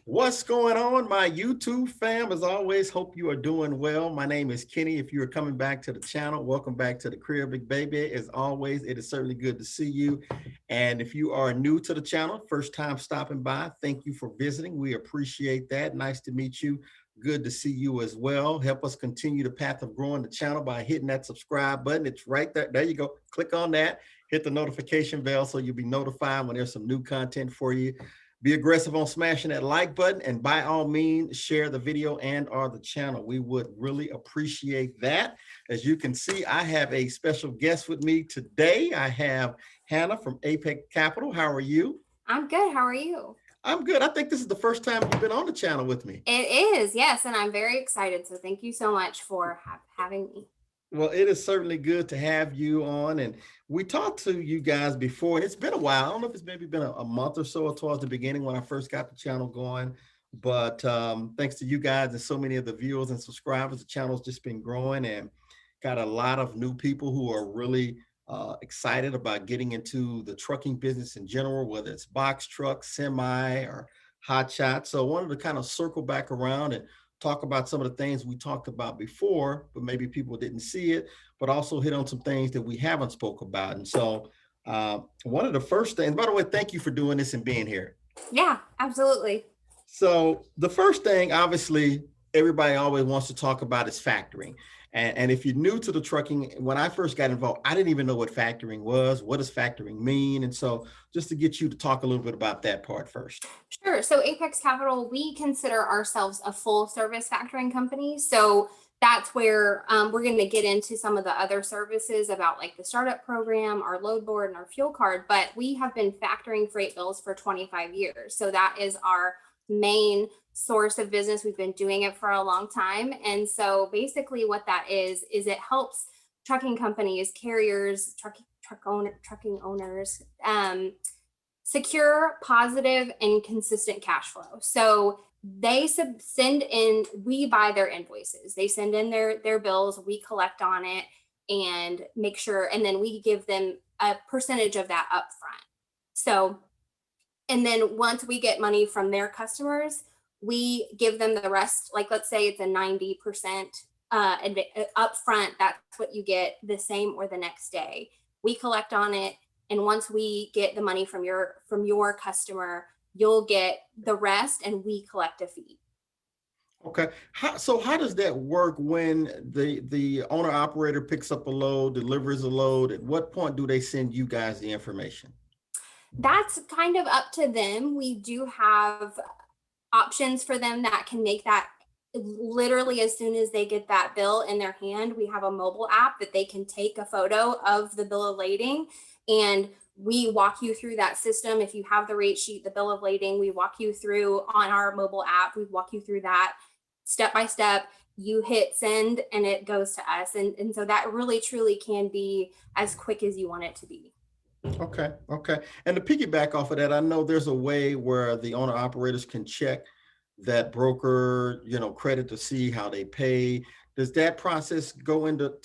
What's going on, my YouTube fam? As always, hope you are doing well. My name is Kenny. If you are coming back to the channel, welcome back to the crib, big baby. As always, it is certainly good to see you. And if you are new to the channel, first time stopping by, thank you for visiting. We appreciate that. Nice to meet you. Good to see you as well. Help us continue the path of growing the channel by hitting that subscribe button. It's right there. There you go. Click on that. Hit the notification bell so you'll be notified when there's some new content for you. Be aggressive on smashing that like button, and by all means, share the video and or the channel. We would really appreciate that. As you can see, I have a special guest with me today. I have Hannah from Apex Capital. How are you? I'm good. How are you? I'm good. I think this is the first time you've been on the channel with me. It is, yes, and I'm very excited. So thank you so much for having me. Well, it is certainly good to have you on. And we talked to you guys before, and it's been a while. I don't know if it's maybe been a month or so towards the beginning when I first got the channel going. But thanks to you guys and so many of the viewers and subscribers, the channel's just been growing and got a lot of new people who are really excited about getting into the trucking business in general, whether it's box truck, semi, or Hotshot. So I wanted to kind of circle back around and talk about some of the things we talked about before, but maybe people didn't see it, but also hit on some things that we haven't spoke about. And so one of the first things, by the way, thank you for doing this and being here. Yeah, absolutely. So the first thing, obviously, everybody always wants to talk about is factoring. And if you're new to the trucking, when I first got involved, I didn't even know what factoring was. What does factoring mean? And so just to get you to talk a little bit about that part first. Sure. So Apex Capital, we consider ourselves a full service factoring company. So that's where we're going to get into some of the other services about like the startup program, our load board, and our fuel card. But we have been factoring freight bills for 25 years. So that is our main source of business. We've been doing it for a long time. And so basically what that is it helps trucking companies, carriers, trucking owners, secure positive and consistent cash flow. So they send in, we buy their invoices, they send in their bills, we collect on it and make sure, and then we give them a percentage of that upfront. So, and then once we get money from their customers, we give them the rest. Like, let's say it's a 90% upfront, that's what you get the same or the next day. We collect on it. And once we get the money from your customer, you'll get the rest and we collect a fee. Okay. So how does that work when the owner operator picks up a load, delivers a load? At what point do they send you guys the information? That's kind of up to them. We do have options for them that can make that literally as soon as they get that bill in their hand. We have a mobile app that they can take a photo of the bill of lading, and we walk you through that system. If you have the rate sheet, the bill of lading, we walk you through on our mobile app. We walk you through that step by step. You hit send and it goes to us. And so that really truly can be as quick as you want it to be. Okay. Okay. And to piggyback off of that, I know there's a way where the owner operators can check that broker, credit to see how they pay. Does that process go into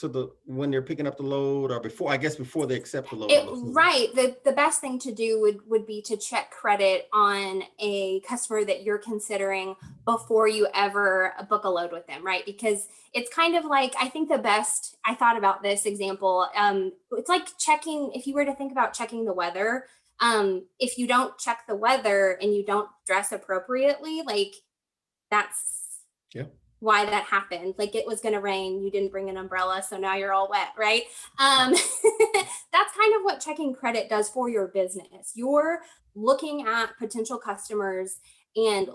when they're picking up the load, or before they accept the load? Right. The best thing to do would be to check credit on a customer that you're considering before you ever book a load with them, right? Because it's kind of like, I think I thought about this example. It's like checking, if you were to think about checking the weather, if you don't check the weather and you don't dress appropriately, like that's why that happened. Like, it was going to rain, you didn't bring an umbrella, so now you're all wet, right? That's kind of what checking credit does for your business. You're looking at potential customers and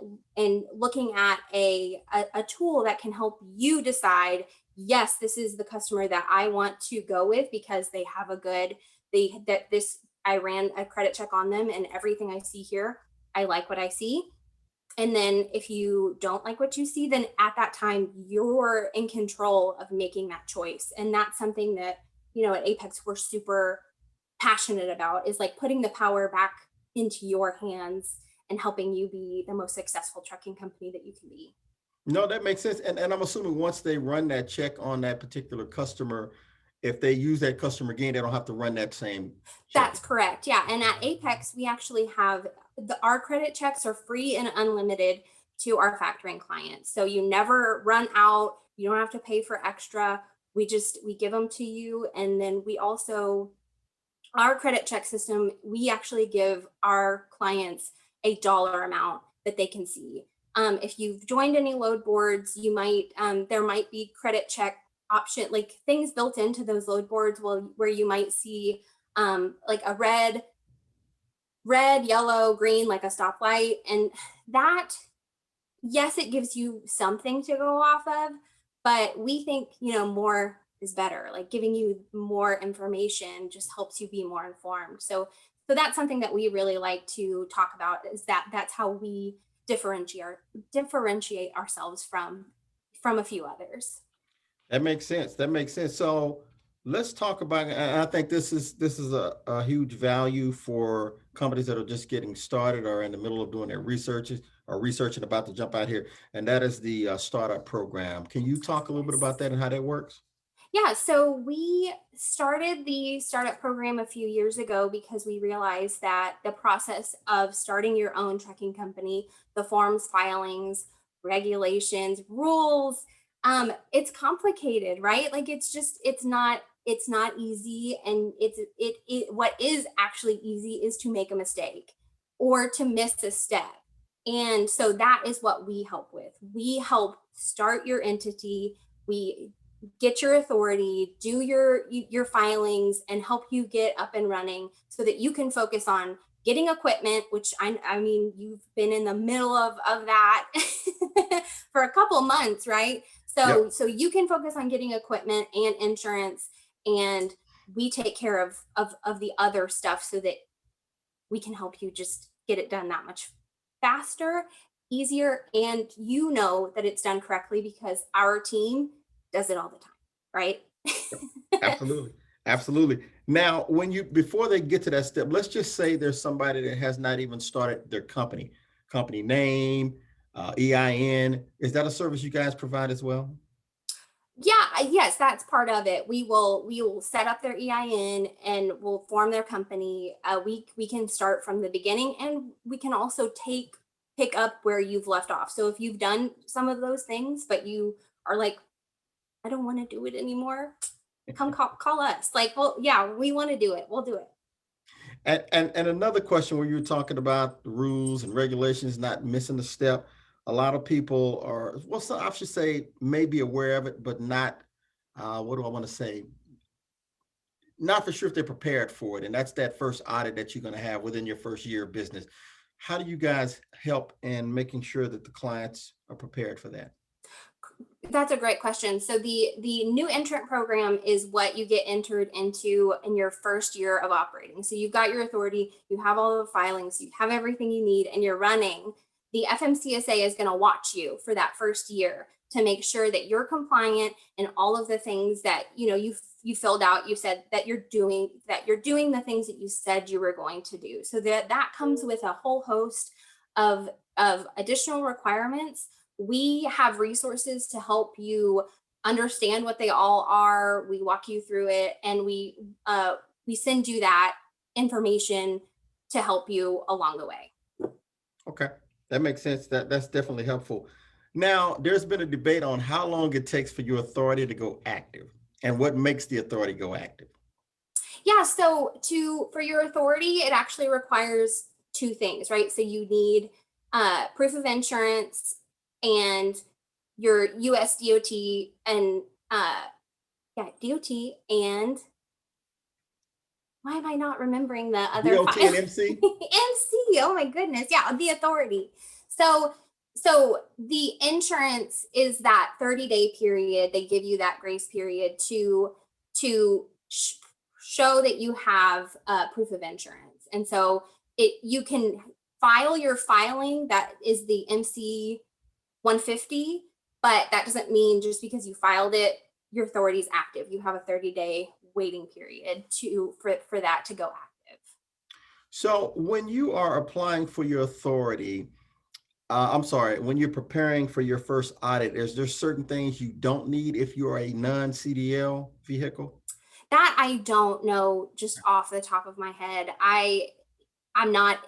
looking at a tool that can help you decide, yes, this is the customer that I want to go with because they have I ran a credit check on them and everything I see here, I like what I see. And then if you don't like what you see, then at that time, you're in control of making that choice. And that's something that, at Apex, we're super passionate about, is like putting the power back into your hands and helping you be the most successful trucking company that you can be. No, that makes sense. And I'm assuming once they run that check on that particular customer, if they use that customer again, they don't have to run that same check. That's correct. Yeah. And at Apex, we actually have our credit checks are free and unlimited. to our factoring clients. So you never run out, you don't have to pay for extra. We give them to you. And then we also, our credit check system, we actually give our clients a dollar amount that they can see. If you've joined any load boards, you might there might be credit check option, like things built into those load boards where you might see like a red, yellow, green, like a stoplight. And that, yes, it gives you something to go off of, but we think, more is better. Like giving you more information just helps you be more informed. So that's something that we really like to talk about, is that's how we differentiate ourselves from a few others. That makes sense. That makes sense. So let's talk about, and I think this is a huge value for companies that are just getting started or in the middle of doing their researches or researching about to jump out here, and that is the startup program. Can you talk a little bit about Yes. that and how that works? Yeah, so we started the startup program a few years ago because we realized that the process of starting your own trucking company, the forms, filings, regulations, rules, it's complicated, right? Like it's not easy, and what is actually easy is to make a mistake or to miss a step. And so that is what we help with. We help start your entity. We get your authority, do your filings, and help you get up and running so that you can focus on getting equipment, which I mean, you've been in the middle of that for a couple months, right? Yep. So you can focus on getting equipment and insurance, and we take care of the other stuff so that we can help you just get it done that much faster, easier, and you know that it's done correctly because our team does it all the time, right? Absolutely. Absolutely. Now, when you before they get to that step, let's just say there's somebody that has not even started their company name, EIN. Is that a service you guys provide as well? Yeah, yes, that's part of it. We will set up their EIN and we'll form their company. We can start from the beginning, and we can also pick up where you've left off. So if you've done some of those things, but you are like, I don't want to do it anymore, come call us. Like, well, yeah, we want to do it. We'll do it. And another question where you were talking about the rules and regulations, not missing a step. A lot of people are, well, so I should say, maybe aware of it, but not, what do I want to say? Not for sure if they're prepared for it. And that's that first audit that you're going to have within your first year of business. How do you guys help in making sure that the clients are prepared for that? That's a great question. So the new entrant program is what you get entered into in your first year of operating. So you've got your authority, you have all the filings, you have everything you need, and you're running. The FMCSA is going to watch you for that first year to make sure that you're compliant and all of the things that you filled out. You said that you're doing the things that you said you were going to do. So that comes with a whole host of additional requirements. We have resources to help you understand what they all are. We walk you through it, and we send you that information to help you along the way. Okay, that makes sense. That's definitely helpful. Now, there's been a debate on how long it takes for your authority to go active and what makes the authority go active. Yeah, so to for your authority, it actually requires two things, right? So you need proof of insurance and your US DOT and yeah, DOT, and why am I not remembering the other DOT file? and MC? MC. Oh my goodness. Yeah, the authority. So so the insurance is that 30-day period. They give you that grace period to show that you have proof of insurance. And so you can file your filing, that is the MC 150, but that doesn't mean just because you filed it, your authority is active. You have a 30-day waiting period for that to go active. So when you are applying for your authority, I'm sorry, when you're preparing for your first audit, is there certain things you don't need if you're a non-CDL vehicle? That I don't know just off the top of my head. I'm not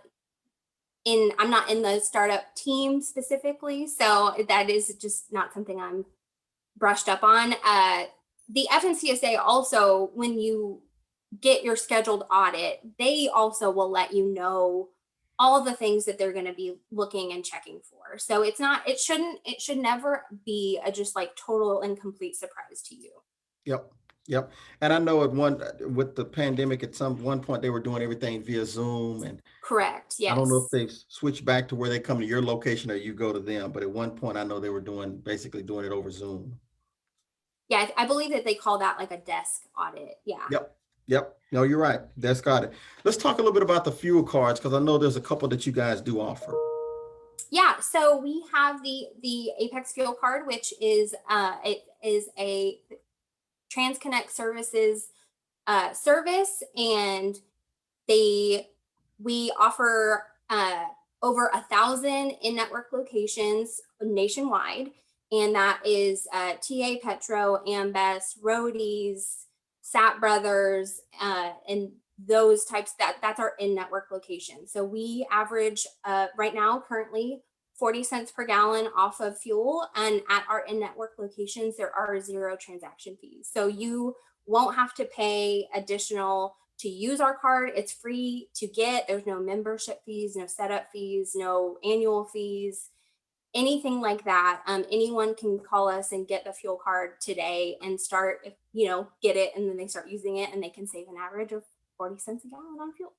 I'm not in the startup team specifically, so that is just not something I'm brushed up on. The FNCSA also, when you get your scheduled audit, they also will let you know all the things that they're going to be looking and checking for. So it's not, it should never be a just like total and complete surprise to you. Yep. Yep. And I know at one with the pandemic, at some one point they were doing everything via Zoom, and Correct. I don't know if Yes. they've switched back to where they come to your location or you go to them, but at one point I know they were basically doing it over Zoom. Yeah. I believe that they call that like a desk audit. Yeah. Yep. Yep. No, you're right. That's got it. Let's talk a little bit about the fuel cards because I know there's a couple that you guys do offer. Yeah, so we have the Apex Fuel Card, which is it is a TransConnect Services service, and they we offer over 1,000 in-network locations nationwide, and that is TA Petro, Ambest, Roadies, Sat Brothers, and those types. That's our in-network location. So we average right now currently 40 cents per gallon off of fuel, and at our in-network locations there are zero transaction fees. So you won't have to pay additional to use our card. It's free to get. There's no membership fees, no setup fees, no annual fees, anything like that. Anyone can call us and get the fuel card today and start, get it, and then they start using it and they can save an average of 40 cents a gallon on fuel.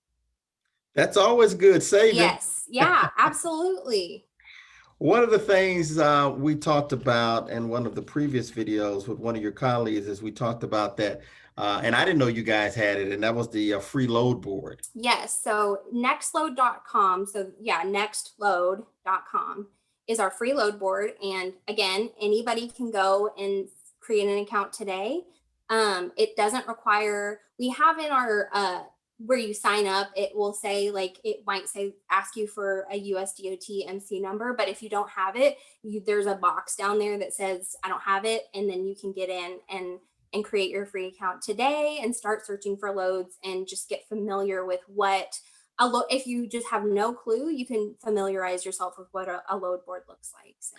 That's always good saving. Yes. Yeah, absolutely. One of the things we talked about in one of the previous videos with one of your colleagues is we talked about that, and I didn't know you guys had it, and that was the free load board. Yes. So nextload.com. So yeah, nextload.com is our free load board. And again, anybody can go and create an account today. It doesn't require, we have in our, where you sign up, it will say, like, it might say, ask you for a USDOT MC number, but if you don't have it, there's a box down there that says, I don't have it. And then you can get in and create your free account today and start searching for loads and just get familiar with what a load. If you just have no clue, you can familiarize yourself with what a load board looks like. So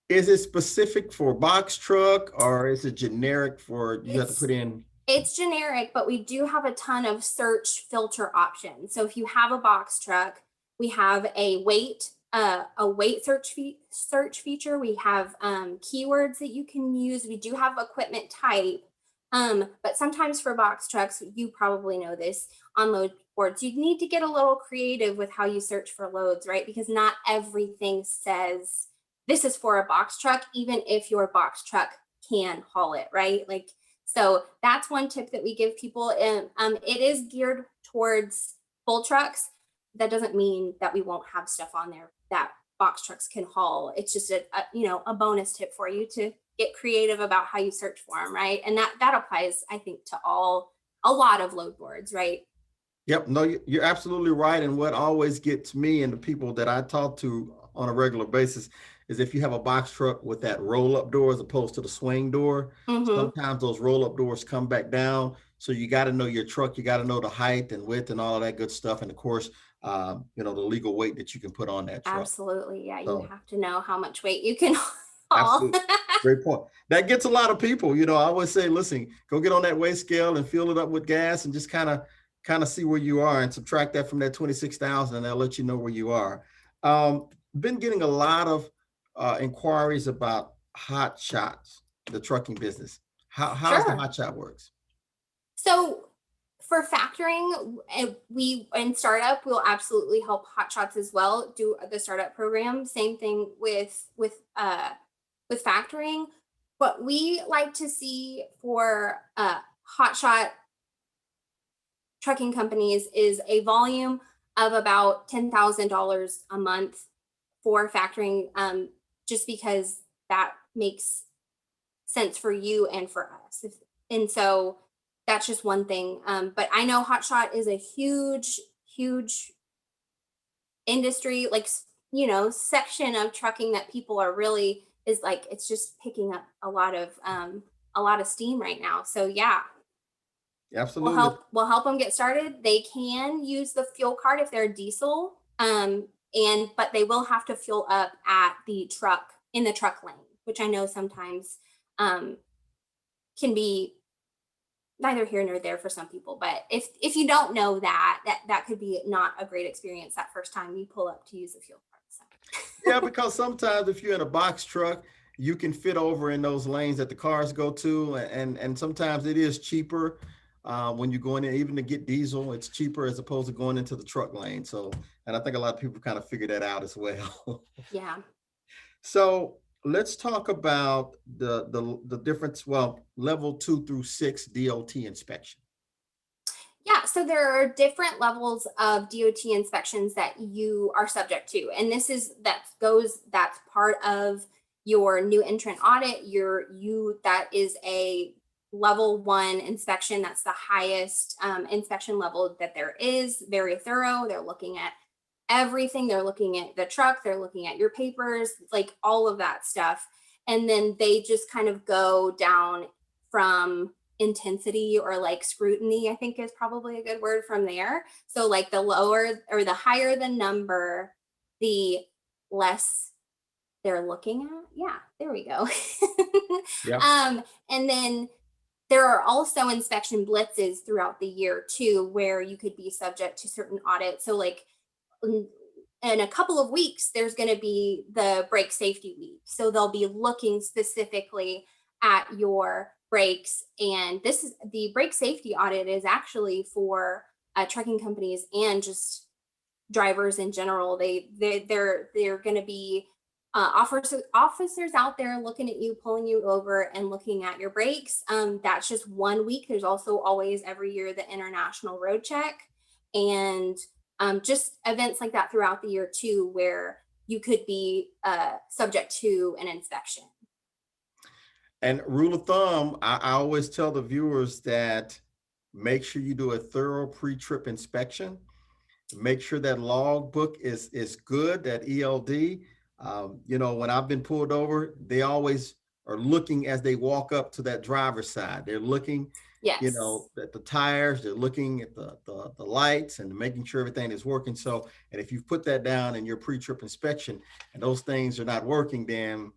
Is it specific for box truck or is it generic for you have to put in? It's generic, but we do have a ton of search filter options. So if you have a box truck, we have a weight search feature. We have keywords that you can use. We do have equipment type, but sometimes for box trucks, you probably know this, on load boards, you need to get a little creative with how you search for loads, right? Because not everything says this is for a box truck, even if your box truck can haul it, right? Like, so that's one tip that we give people. And it is geared towards full trucks. That doesn't mean that we won't have stuff on there that box trucks can haul. It's just a bonus tip for you to get creative about how you search for them, right? And that applies, I think, to a lot of load boards, right? Yep, no, you're absolutely right. And what always gets me and the people that I talk to on a regular basis is if you have a box truck with that roll-up door as opposed to the swing door, Mm-hmm. sometimes those roll-up doors come back down. So you got to know your truck, you got to know the height and width and all of that good stuff. And of course, the legal weight that you can put on that truck. Absolutely. Yeah, you So have to know how much weight you can haul. absolutely. Great point. That gets a lot of people. I always say, listen, go get on that weigh scale and fill it up with gas and just kind of see where you are and subtract that from that 26,000 and they'll let you know where you are. Been getting a lot of inquiries about Hotshots, the trucking business. How's the Sure. Hotshot works? So for factoring, we in startup we'll absolutely help Hotshots as well do the startup program. Same thing with factoring. What we like to see for Hotshot trucking companies is a volume of about $10,000 a month for factoring, just because that makes sense for you and for us. And so that's just one thing. But I know Hotshot is a huge, huge industry, like, section of trucking that people are really is like, it's just picking up a lot of steam right now. So yeah, Absolutely. we'll help them get started. They can use the fuel card if they're diesel. but they will have to fuel up at the truck in the truck lane, which I know sometimes can be neither here nor there for some people. But if you don't know that could be not a great experience that first time you pull up to use the fuel card. So. Yeah, because sometimes if you're in a box truck, you can fit over in those lanes that the cars go to, and sometimes it is cheaper when you go in there, even to get diesel, it's cheaper as opposed to going into the truck lane. So, and I think a lot of people kind of figure that out as well. Yeah. So let's talk about the difference. Well, level 2 through 6 DOT inspection. Yeah, so there are different levels of DOT inspections that you are subject to. And that's part of your new entrant audit. That is a level 1 inspection. That's the highest inspection level that there is. Very thorough. They're looking at everything. They're looking at the truck, they're looking at your papers, like all of that stuff. And then they just kind of go down from intensity or like scrutiny, I think is probably a good word from there. So like the lower or the higher the number, the less they're looking at. Yeah, there we go. Yeah. And then there are also inspection blitzes throughout the year too, where you could be subject to certain audits. So like in a couple of weeks, there's going to be the brake safety week. So they'll be looking specifically at your brakes. And this is the brake safety audit is actually for trucking companies and just drivers in general. They're going to be officers out there looking at you, pulling you over and looking at your brakes. That's just 1 week. There's also always every year the international road check, and just events like that throughout the year too, where you could be subject to an inspection. And rule of thumb, I always tell the viewers that make sure you do a thorough pre-trip inspection. Make sure that log book is good, that ELD. When I've been pulled over, they always are looking as they walk up to that driver's side. They're looking, Yes. At the tires, they're looking at the lights and making sure everything is working. So, and if you put that down in your pre-trip inspection and those things are not working, then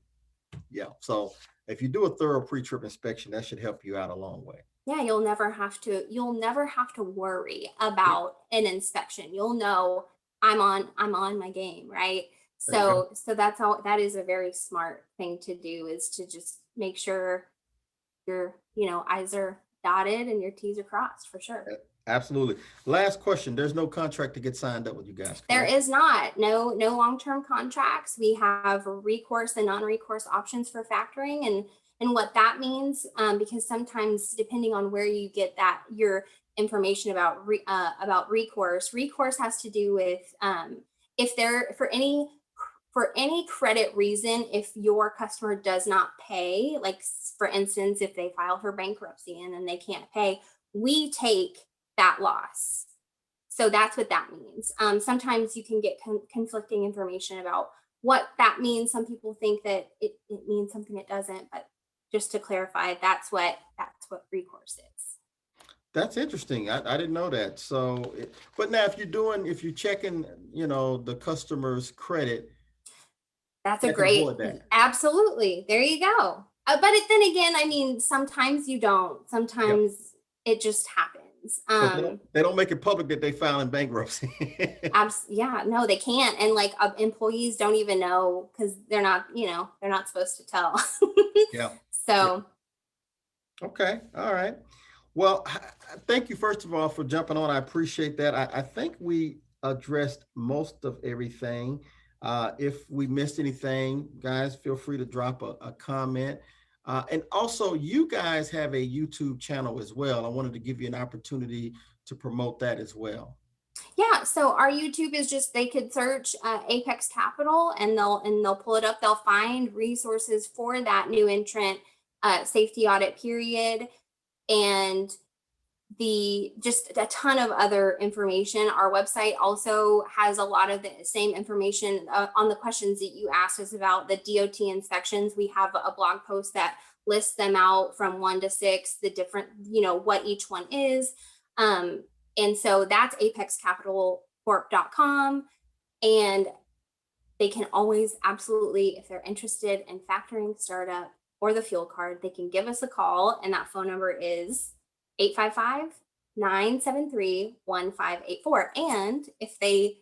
yeah. So if you do a thorough pre-trip inspection, that should help you out a long way. Yeah, you'll never have to worry about an inspection. You'll know I'm on my game, right? So that's all. That is a very smart thing to do, is to just make sure your I's are dotted and your T's are crossed for sure. Absolutely. Last question. There's no contract to get signed up with you guys, correct? There is not. No long-term contracts. We have recourse and non-recourse options for factoring, and what that means, because sometimes depending on where you get your information about recourse has to do with if there for any credit reason, if your customer does not pay, like for instance, if they file for bankruptcy and then they can't pay, we take that loss. So that's what that means. Sometimes you can get conflicting information about what that means. Some people think that it means something it doesn't, but just to clarify, that's what recourse is. That's interesting. I didn't know that. So, but now if you're checking, the customer's credit, that's you a can great, avoid that. absolutely. There you go. But then again, I mean, sometimes you don't. Sometimes it just happens. They don't make it public that they file in bankruptcy. Yeah, no, they can't. And like employees don't even know, because they're not supposed to tell. Yeah. So. Okay. All right. Well, thank you, first of all, for jumping on. I appreciate that. I think we addressed most of everything. If we missed anything, guys, feel free to drop a comment. And also, you guys have a YouTube channel as well. I wanted to give you an opportunity to promote that as well. Yeah, so our YouTube is just, they could search Apex Capital and they'll pull it up. They'll find resources for that new entrant safety audit period, and just a ton of other information. Our website also has a lot of the same information on the questions that you asked us about the DOT inspections. We have a blog post that lists them out from 1 to 6, the different, what each one is. And so that's apexcapitalcorp.com. And They can always, absolutely, if they're interested in factoring, startup, or the fuel card, they can give us a call, and that phone number is 855-973-1584. And if they,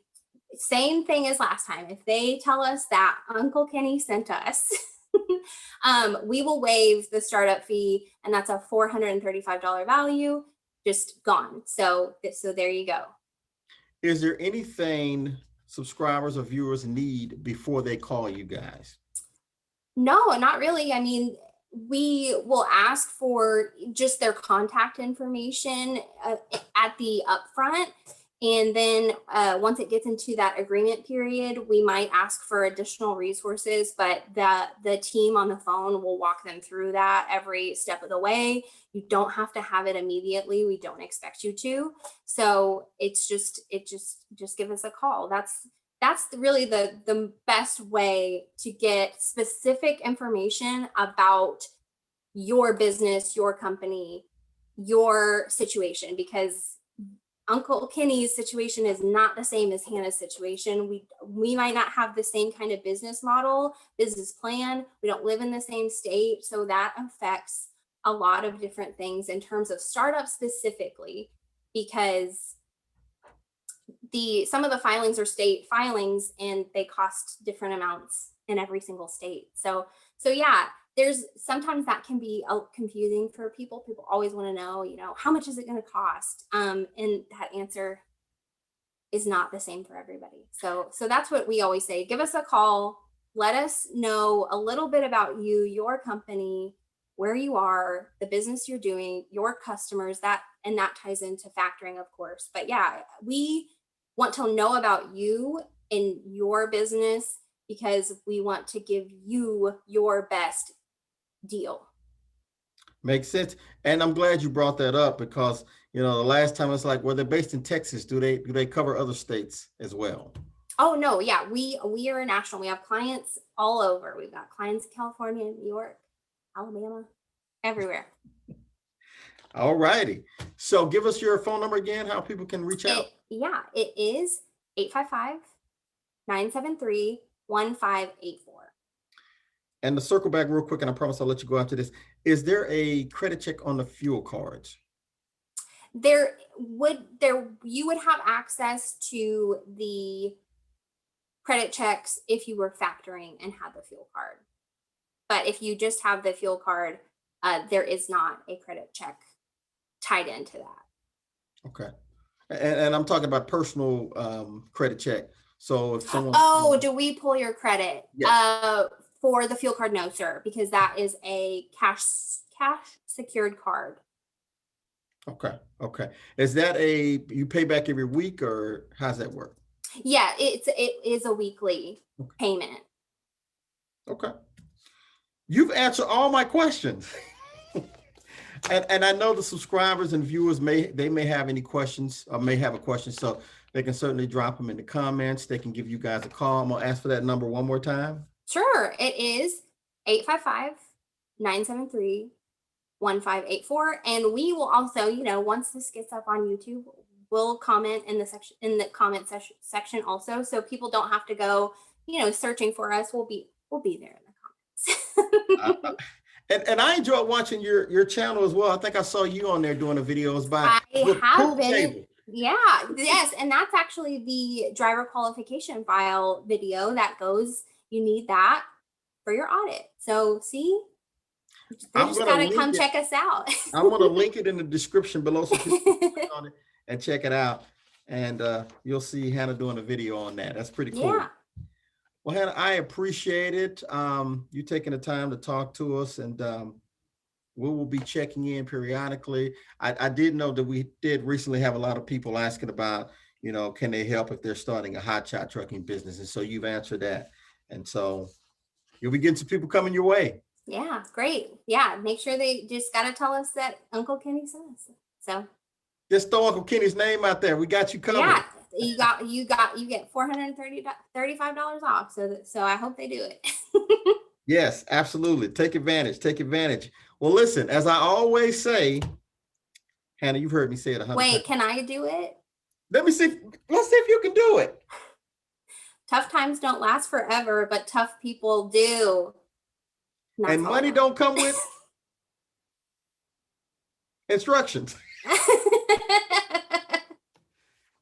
same thing as last time, if they tell us that Uncle Kenny sent us, we will waive the startup fee, and that's a $435 value, just gone. So there you go. Is there anything subscribers or viewers need before they call you guys? No, not really. I mean, we will ask for just their contact information at the upfront. And then once it gets into that agreement period, we might ask for additional resources, but the team on the phone will walk them through that every step of the way. You don't have to have it immediately. We don't expect you to. So it's just give us a call. That's really the best way to get specific information about your business, your company, your situation, because Uncle Kenny's situation is not the same as Hannah's situation. We might not have the same kind of business model, business plan. We don't live in the same state. So that affects a lot of different things in terms of startups specifically, because some of the filings are state filings and they cost different amounts in every single state. So yeah, there's sometimes that can be confusing for people. People always want to know, how much is it going to cost? And that answer is not the same for everybody. So that's what we always say. Give us a call. Let us know a little bit about you, your company, where you are, the business you're doing, your customers, and that ties into factoring, of course. But yeah, we want to know about you and your business because we want to give you your best deal. Makes sense. And I'm glad you brought that up because, the last time it's like, well, they're based in Texas. Do they cover other states as well? Oh, no. Yeah. We are national. We have clients all over. We've got clients in California, New York, Alabama, everywhere. All righty. So give us your phone number again, how people can reach out. It is 855-973-1584. And to circle back real quick, and I promise I'll let you go after this. Is there a credit check on the fuel cards? You would have access to the credit checks if you were factoring and had the fuel card. But if you just have the fuel card, there is not a credit check tied into that. Okay. And I'm talking about personal credit check. So if someone... Oh, do we pull your credit? Yes. For the fuel card? No, sir, because that is a cash secured card. Okay. Is that you pay back every week or how's that work? Yeah, it is a weekly payment. Okay. You've answered all my questions. And I know the subscribers and viewers may have any questions or may have a question. So they can certainly drop them in the comments. They can give you guys a call. I'm going to ask for that number one more time. Sure. It is 855-973-1584. And we will also, once this gets up on YouTube, we'll comment in the comment section also. So people don't have to go, searching for us. We'll be there in the comments. And I enjoy watching your channel as well. I think I saw you on there doing the videos I have been. Yeah, yes. And that's actually the driver qualification file video that goes, you need that for your audit. So see, you just got to come check us out. I'm going to link it in the description below so people can click on it and check it out. And you'll see Hannah doing a video on that. That's pretty cool. Yeah. Well, Hannah, I appreciate it. You taking the time to talk to us, and we will be checking in periodically. I did know that we did recently have a lot of people asking about, can they help if they're starting a hotshot trucking business? And so you've answered that. And so you'll be getting some people coming your way. Yeah, great. Yeah, make sure they just got to tell us that Uncle Kenny says. So just throw Uncle Kenny's name out there. We got you covered. Yeah, you get $435 off. So I hope they do it. Yes, absolutely. Take advantage. Well, listen, as I always say, Hannah, you've heard me say it 100 times. Wait, can I do it? Let's see if you can do it. Tough times don't last forever, but tough people do. And money don't come with instructions.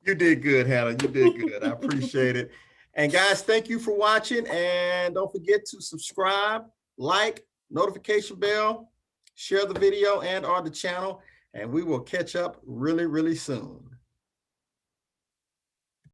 You did good, Hannah. You did good. I appreciate it. And guys, thank you for watching. And don't forget to subscribe, like, notification bell, share the video and or the channel. And we will catch up really, really soon.